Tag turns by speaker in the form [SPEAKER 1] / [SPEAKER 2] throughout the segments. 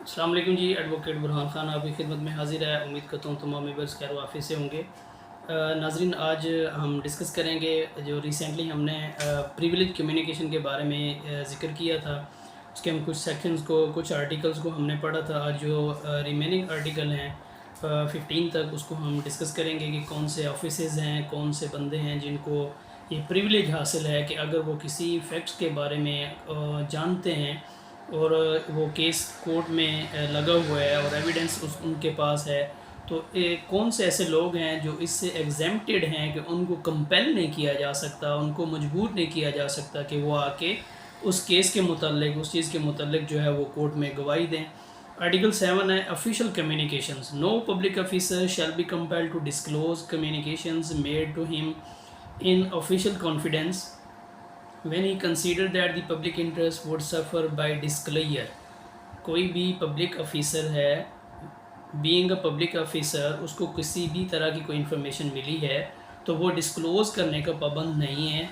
[SPEAKER 1] अस्सलाम वालेकुम जी। एडवोकेट बुरहान खान आपकी खिदमत में हाजिर है। उम्मीद करता हूँ तमाम मेंबर्स खैर वाफिय से होंगे। नाजरीन, आज हम डिस्कस करेंगे जो रिसेंटली हमने प्रिविलेज कम्युनिकेशन के बारे में ज़िक्र किया था। उसके हम कुछ सेक्शंस को, कुछ आर्टिकल्स को हमने पढ़ा था। आज जो रिमेनिंग आर्टिकल हैं 15 तक, उसको हम डिस्कस करेंगे कि कौन से ऑफिसेज़ हैं, कौन से बंदे हैं जिनको ये प्रिविलेज हासिल है कि अगर वो किसी फैक्ट्स के बारे में जानते हैं और वो केस कोर्ट में लगा हुआ है और एविडेंस उनके पास है, तो कौन से ऐसे लोग हैं जो इससे एग्जेम्प्टेड हैं कि उनको कंपेल नहीं किया जा सकता, उनको मजबूर नहीं किया जा सकता कि वो आके उस केस के मुतालिक, उस चीज़ के मुतालिक जो है वो कोर्ट में गवाही दें। आर्टिकल 7 है official communications. No public officer shall be compelled to disclose communications made to him in official confidence when he considered that the public interest would suffer by disclosure। कोई भी पब्लिक ऑफिसर है, being a public officer, उसको किसी भी तरह की कोई information मिली है तो वो डिस्क्लोज़ करने का पाबंद नहीं है।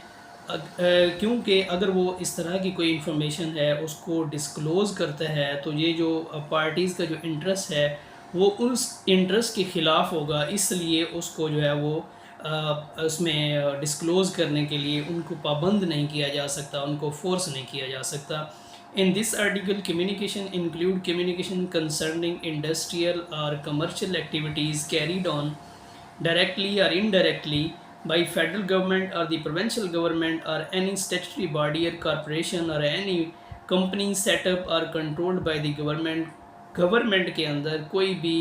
[SPEAKER 1] क्योंकि अगर वो इस तरह की कोई इन्फॉर्मेशन है उसको डिस्क्लोज़ करता है तो ये जो पार्टीज़ का जो इंटरेस्ट है वो उस इंटरेस्ट के ख़िलाफ़ होगा, इसलिए उसको जो है वो उसमें डिस्क्लोज़ करने के लिए उनको पाबंद नहीं किया जा सकता, उनको फोर्स नहीं किया जा सकता। In this article communication include communication concerning industrial और commercial activities carried on directly or indirectly by federal government or the provincial government or any statutory body or corporation or any company set up or controlled by the government के अंदर कोई भी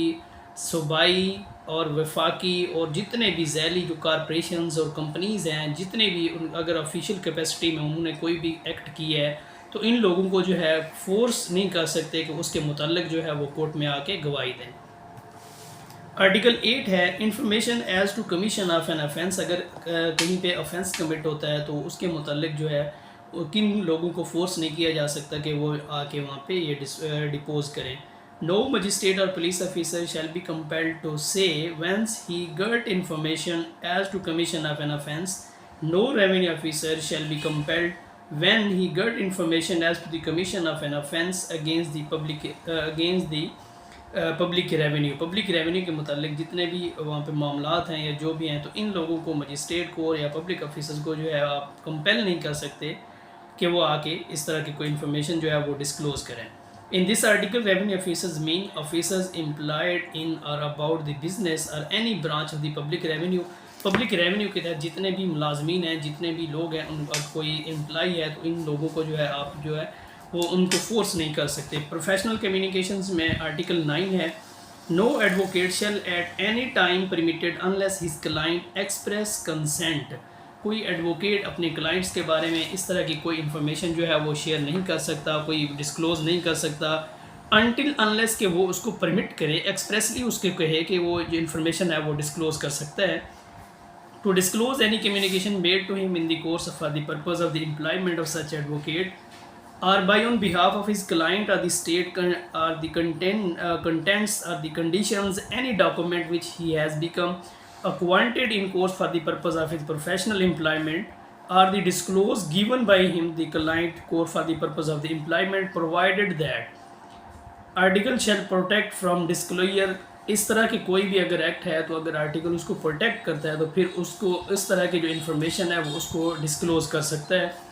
[SPEAKER 1] सूबाई और वफाकी और जितने भी ज़ैली जो कॉरपोरेशंस और कंपनीज़ हैं, जितने भी अगर ऑफिशियल कैपेसिटी में उन्होंने कोई भी एक्ट किया है तो इन लोगों को जो है फोर्स नहीं कर सकते कि उसके मुताल्लिक जो है वो कोर्ट में आके गवाही दें। आर्टिकल 8 है information as to commission of an offence. अगर कहीं पे ऑफेंस कमिट होता है तो उसके मुताल्लिक जो है किन लोगों को फोर्स नहीं किया जा सकता कि वो आके वहाँ पे ये डिपोज करें। नो मजिस्ट्रेट और police officer shall be compelled to say whence he got information as to commission of an offence. No revenue officer shall be compelled when he got information as to the commission of an offence against the public revenue के मुतालिक जितने भी वहाँ पे मामलात हैं या जो भी हैं, तो इन लोगों को मजिस्ट्रेट को या पब्लिक ऑफिसर्स को जो है आप कंपेल नहीं कर सकते कि वो आके इस तरह की कोई इन्फॉर्मेशन जो है वो डिस्क्लोज करें। इन this article revenue officers mean officers employed in और अबाउट द बिजनेस और any branch of the public revenue के तहत जितने भी मुलाजमीन हैं, जितने भी लोग हैं, उन कोई एम्प्लॉई है तो इन लोगों को जो है आप जो है वो उनको फोर्स नहीं कर सकते। प्रोफेशनल कम्युनिकेशंस में आर्टिकल 9 है no advocate shall at any time permitted unless his client express consent. कोई एडवोकेट अपने क्लाइंट्स के बारे में इस तरह की कोई इन्फॉर्मेशन जो है वो शेयर नहीं कर सकता, कोई डिस्क्लोज़ नहीं कर सकता अनटिल अनलेस के वो उसको परमिट करे, एक्सप्रेसली उसके कहे कि वो जो इन्फॉर्मेशन है वो डिस्क्लोज़ कर सकता है। To disclose any communication made to him in the course for the purpose of the employment of such advocate or by on behalf of his client or the state or the contents or the conditions any document which he has become acquainted in course for the purpose of his professional employment or the disclose given by him the client court for the purpose of the employment provided that article shall protect from disclosure। इस तरह की कोई भी अगर act है तो अगर article उसको प्रोटेक्ट करता है तो फिर उसको इस तरह की जो इन्फॉर्मेशन है वो उसको डिस्क्लोज कर सकता है।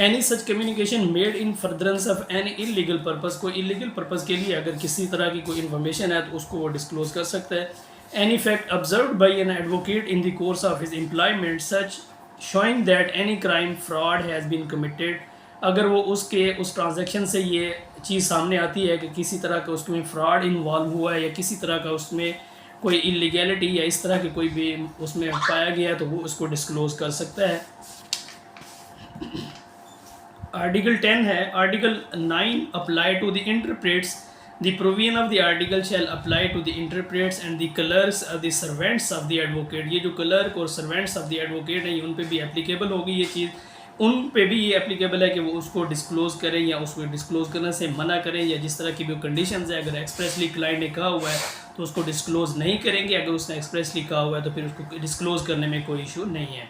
[SPEAKER 1] Any such communication made in furtherance of any illegal purpose, कोई इलीगल पर्पज़ के लिए अगर किसी तरह की कोई इन्फॉर्मेशन है तो उसको वो डिस्क्लोज कर सकता है। Any fact observed by an advocate in the course of his employment such showing that any crime fraud has been committed. अगर वो उस ट्रांजैक्शन से ये चीज़ सामने आती है कि किसी तरह का उसमें फ्रॉड इन्वॉल्व हुआ है या किसी तरह का उसमें कोई इलीगैलिटी या इस तरह की कोई भी उसमें पाया गया है तो वो उसको डिस्क्लोज कर सकता है। आर्टिकल 10 है article 9 apply to the interprets the provision of the article shall apply to the interprets and the clerks of the servants of the advocate. ये जो क्लर्क और सर्वेंट्स ऑफ द एडवोकेट हैं उन पे भी एप्लीकेबल होगी ये चीज़, उन पे भी ये एप्लीकेबल है कि वो उसको डिस्क्लोज़ करें या उसको डिस्क्लोज़ करने से मना करें या जिस तरह की भी कंडीशंस है। अगर एक्सप्रेसली क्लाइंट ने कहा हुआ है तो उसको डिस्क्लोज़ नहीं करेंगे, अगर उसने एक्सप्रेसली कहा हुआ है तो फिर उसको डिस्क्लोज़ करने में कोई इशू नहीं है।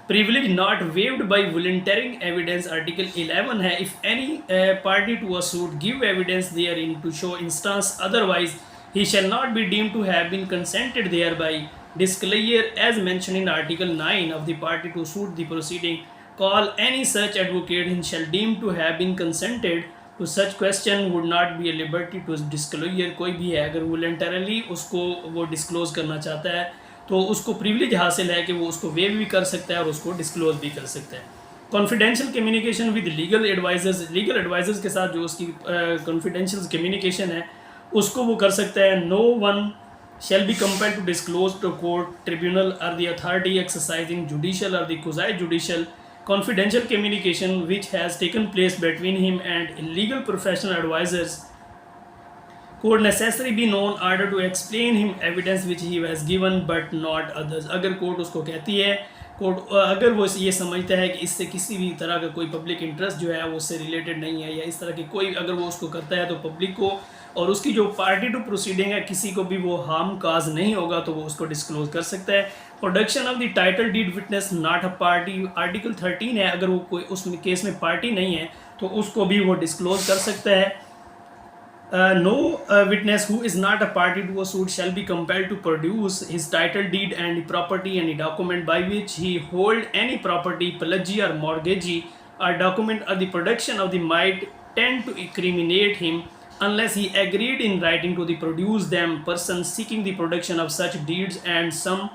[SPEAKER 1] privilege not waived by volunteering evidence, article 11 है, if any party to a suit give evidence therein to show instance otherwise, he shall not be deemed to have been consented thereby. Disclaimer as mentioned in article 9 of the party to suit the proceeding, call any such advocate and shall deem to have been consented to such question would not be a liberty to disclosure. कोई भी है अगर voluntarily उसको वो disclose करना चाहता है तो उसको प्रिविलेज हासिल है कि वो उसको वेव भी कर सकता है और उसको डिस्क्लोज भी कर सकता है. Confidential communication with legal advisers के साथ जो उसकी कॉन्फिडेंशियल कम्युनिकेशन है उसको वो कर सकता है. No one shall be compelled to disclose to court, tribunal or the authority exercising judicial or the quasi-judicial confidential communication which has taken place between him and illegal professional advisors could necessarily be known in order to explain him evidence which he has given but not others. अगर court उसको कहती है, court अगर वो ये समझता है कि इससे किसी भी तरह का कोई पब्लिक इंटरेस्ट जो है वो उससे रिलेटेड नहीं है या इस तरह की कोई अगर वो उसको करता है तो पब्लिक को और उसकी जो पार्टी टू प्रोसीडिंग है किसी को भी वो हार्म काज नहीं होगा तो वो उसको डिस्क्लोज कर सकता है. Production of the title deed witness not a party, article 13 है, अगर वो कोई उस केस में पार्टी नहीं है तो उसको भी वो डिस्क्लोज कर सकता है. No witness who is not a party to a suit shall be compelled to produce his title deed and the property and the document by which he hold any property, pledgee or mortgagee, or document or the production of the might tend to incriminate him unless he agreed in writing to the produce them person seeking the production of such deeds and some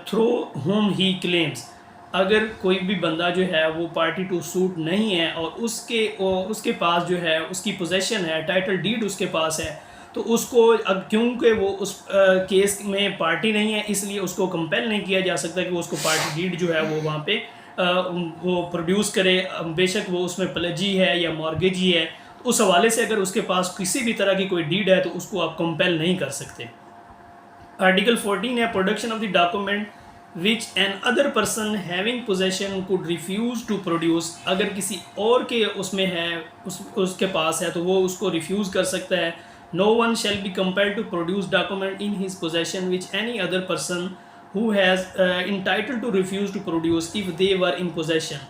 [SPEAKER 1] through whom he claims. अगर कोई भी बंदा जो है वो party to suit नहीं है और उसके पास जो है उसकी पोजेशन है, टाइटल डीड उसके पास है, तो उसको अब क्योंकि वो उस केस में पार्टी नहीं है इसलिए उसको कंपेल नहीं किया जा सकता कि वो उसको पार्टी डीड जो है वो वहाँ पे वो प्रोड्यूस करे, बेशक वो उसमें प्लेजी है या मॉर्गेजी है. तो उस हवाले से अगर उसके पास किसी भी तरह की कोई डीड है तो उसको आप कंपेल नहीं कर सकते. आर्टिकल 14 है, production of the document which an other person having possession could refuse to produce. अगर किसी और के उसमें है उसके पास है तो वो उसको रिफ्यूज़ कर सकता है. No one shall be compelled to produce document in his possession which any other person who has entitled to refuse to produce if they were in possession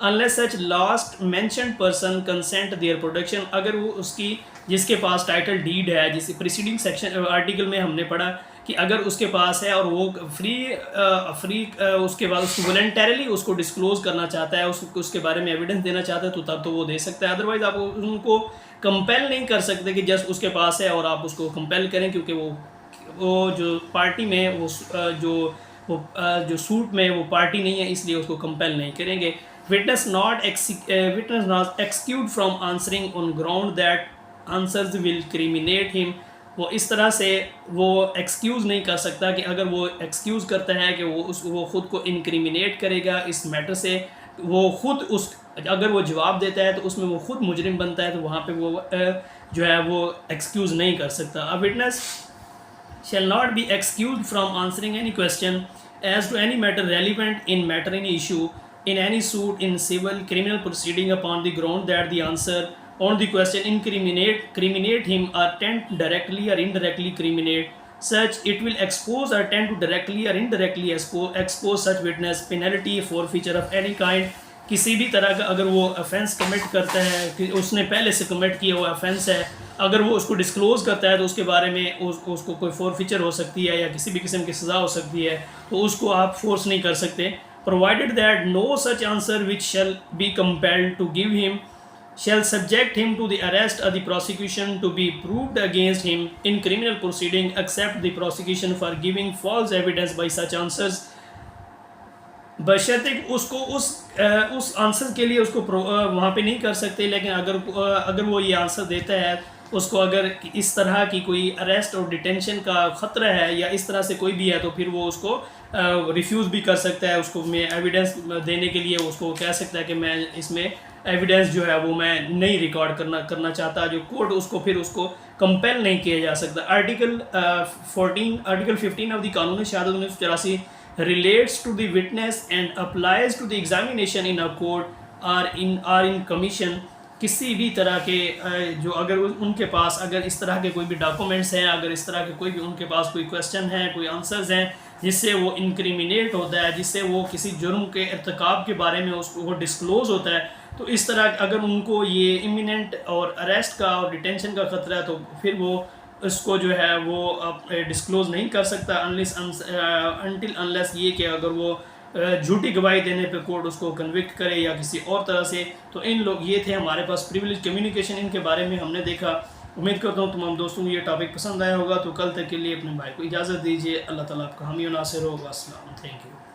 [SPEAKER 1] unless such last mentioned person consent their production. अगर वो उसकी जिसके पास title deed है, जिस preceding section article में हमने पढ़ा कि अगर उसके पास है और वो फ्री उसके बाद उसको वॉलंटरली उसको डिस्क्लोज करना चाहता है, उसके बारे में एविडेंस देना चाहता है तो तब तो वो दे सकता है. अदरवाइज़ आप उनको कंपेल नहीं कर सकते कि जस्ट उसके पास है और आप उसको कंपेल करें, क्योंकि वो जो पार्टी में जो सूट में वो पार्टी नहीं है इसलिए उसको कंपेल नहीं करेंगे. Witness not excused from answering on ground that answers will criminate him. वो इस तरह से वो एक्सक्यूज़ नहीं कर सकता कि अगर वो एक्सक्यूज़ करता है कि वो ख़ुद को इनक्रिमिनेट करेगा इस मैटर से, वो ख़ुद अगर वो जवाब देता है तो उसमें वो ख़ुद मुजरिम बनता है, तो वहाँ पे वो जो है वो एक्सक्यूज़ नहीं कर सकता. A witness shall not be excused from answering any question as to any matter relevant in issue in any suit in civil criminal proceeding upon the ground that the answer on the question criminate him or tend directly or indirectly criminate such it will expose or tend to directly or indirectly expose such witness penalty forfeiture of any kind. किसी भी तरह का अगर वो offence commit करता है कि उसने पहले से कमिट किया हुआ ऑफेंस है, अगर वो उसको डिस्क्लोज़ करता है तो उसके बारे में उसको कोई फॉरफीचर हो सकती है या किसी भी किस्म की सज़ा हो सकती है, तो उसको आप फोर्स नहीं कर सकते. Provided that no such answer which shall be compelled to give him shall subject him to the arrest or the prosecution to be proved against him in criminal proceeding except the prosecution for giving false evidence by such answers. बशर्ते उसको उस answer के लिए उसको वहाँ पे नहीं कर सकते, लेकिन अगर वो ये आंसर देता है उसको अगर इस तरह की कोई अरेस्ट और डिटेंशन का ख़तरा है या इस तरह से कोई भी है तो फिर वो उसको रिफ्यूज़ भी कर सकता है. उसको मैं एविडेंस देने के लिए उसको कह सकता है कि मैं इसमें एविडेंस जो है वो मैं नहीं रिकॉर्ड करना चाहता, जो कोर्ट उसको फिर उसको कंपेल नहीं किया जा सकता. आर्टिकल 15 ऑफ द कानून शहादत 1984 relates to the witness and applies to the examination in a court or in commission. किसी भी तरह के जो अगर उनके पास अगर इस तरह के कोई भी डॉक्यूमेंट्स हैं, अगर इस तरह के कोई भी उनके पास कोई क्वेश्चन हैं, कोई आंसर्स हैं जिससे वो इंक्रिमिनेट होता है, जिससे वो किसी जुर्म के इर्तिकाब के बारे में उसको डिस्क्लोज़ होता है। तो इस तरह अगर उनको ये इमिनेंट और अरेस्ट का और डिटेंशन का ख़तरा है, तो फिर वो उसको जो है वो डिस्क्लोज़ नहीं कर सकता अनटिल अनलेस ये कि अगर वो झूठी गवाही देने पे कोर्ट उसको कन्विक्ट करे या किसी और तरह से। तो इन लोग ये थे हमारे पास प्रिविलेज कम्युनिकेशन, इनके बारे में हमने देखा। उम्मीद करता हूँ तमाम दोस्तों को ये टॉपिक पसंद आया होगा। तो कल तक के लिए अपने भाई को इजाज़त दीजिए। अल्लाह ताला आपका हामी और नासिर हो। अस्सलाम, थैंक यू।